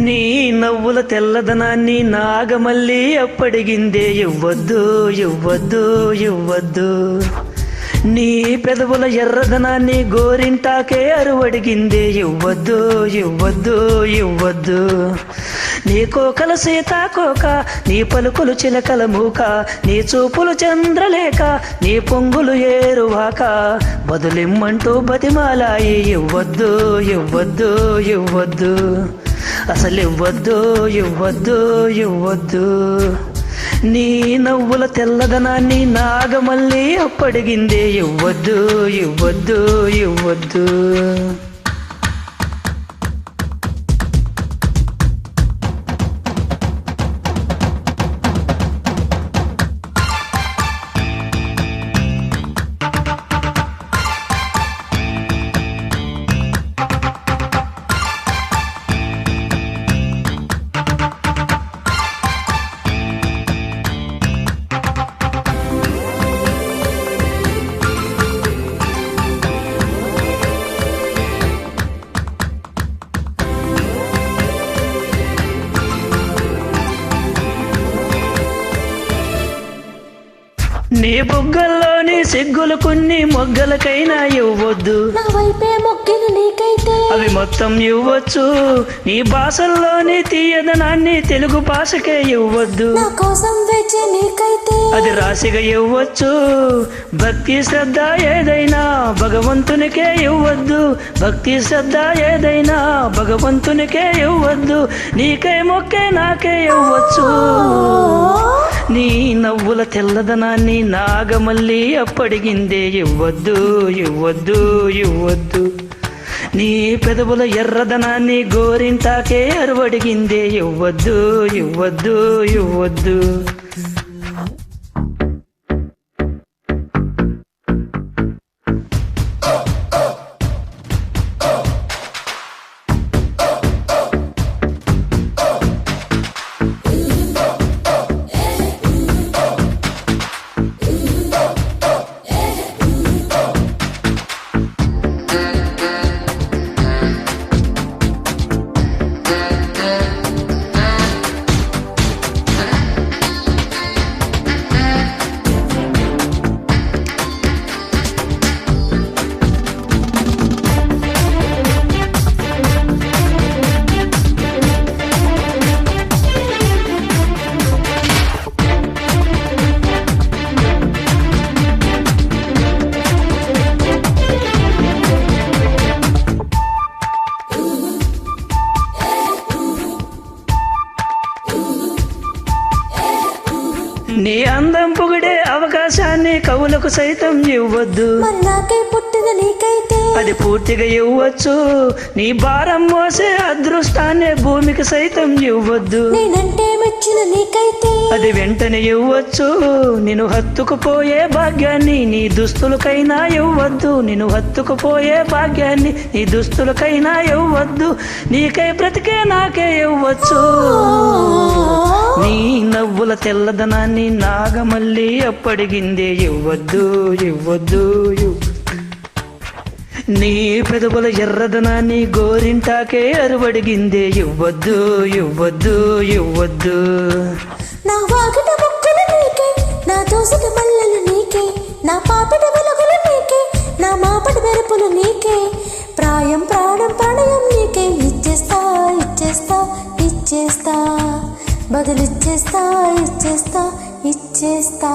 నీ నవ్వుల తెల్లదనాన్ని నాగమల్లి అప్పడిగిందే ఇవ్వద్దు ఇవ్వద్దు ఇవ్వద్దు. నీ పెదవుల ఎర్రదనాన్ని గోరింటాకే అరువడిగిందే ఇవ్వద్దు ఇవ్వద్దు ఇవ్వద్దు. నీ కోకల సీతాకోక, నీ పలుకులు చిలకల మూక, నీ చూపులు చంద్రలేఖ, నీ పొంగులు ఏరువాక, బదులిమ్మంటూ బతిమాలాయి ఇవ్వద్దు ఇవ్వద్దు ఇవ్వద్దు. అసలు ఇవ్వద్దు ఇవ్వద్దు ఇవ్వద్దు. నీ నవ్వుల తెల్లదనాన్ని నాగమల్లి అప్పడిగిందే ఇవ్వద్దు ఇవ్వద్దు ఇవ్వద్దు. నీ బుగ్గల్లోని సిగ్గులు కొన్ని మొగ్గలకైనా ఇవ్వద్దు, నా వైపే మొగ్గిన నీకైతే అవి మొత్తం ఇవ్వచ్చు. నీ భాషల్లోని తీయదనాన్ని తెలుగు భాషకే ఇవ్వద్దు, నా కోసం వేచే నీకైతే అది రాశిగా ఇవ్వచ్చు. భక్తి శ్రద్ధ ఏదైనా భగవంతునికే ఇవ్వద్దు, భక్తి శ్రద్ధ ఏదైనా భగవంతునికే ఇవ్వద్దు. నీకే మొక్కే నాకే ఇవ్వచ్చు. నీ నవ్వుల తెల్లదనాన్ని నాగమల్లి అప్పడిగిందే ఇవ్వద్దు ఇవ్వద్దు ఇవ్వద్దు. నీ పెదవుల ఎర్రదనాన్ని గోరింటాకే అరువడిగిందే ఇవ్వద్దు ఇవ్వద్దు ఇవ్వద్దు. నీ అందం పొగిడే అవకాశాన్ని కవులకు సైతం ఇవ్వద్దు, మరి నాకై పుట్టిన నీకైతే అది పూర్తిగా ఇవ్వచ్చు. నీ భారం మోసే అదృష్టాన్ని భూమికి సైతం ఇవ్వద్దు, నేనంటే మెచ్చిన నీకైతే అది వెంటనే ఇవ్వచ్చు. నిన్ను హత్తుకుపోయే భాగ్యాన్ని నీ దుస్తులకైనా ఇవ్వద్దు, నిన్ను హత్తుకుపోయే భాగ్యాన్ని నీ దుస్తులకైనా ఇవ్వద్దు. నీకై బ్రతికే నాకే ఇవ్వచ్చు. నీ నవ్వుల తెల్లదనాన్ని నాగమల్లి అప్పడిగిందే ఇవ్వద్దు ఇవ్వద్దు. నీ పెదవుల ఎర్రదనాన్ని గోరింటాకే అరువడిగిందే ఇవ్వద్దు ఇవ్వద్దు ఇవ్వద్దు. నా వాకిట మొక్కలు నీకే, నా దోసటి మల్లెలు నీకే, నా పాపిట వెలుగులు నీకే, నా మాపటి మెరుపులు నీకే, ప్రాయం ప్రాణం ప్రణయం నీకే. ఇచ్చేస్తా ఇచ్చేస్తా ఇచ్చేస్తా, బదులిచ్చేస్తా ఇచ్చేస్తా ఇచ్చేస్తా.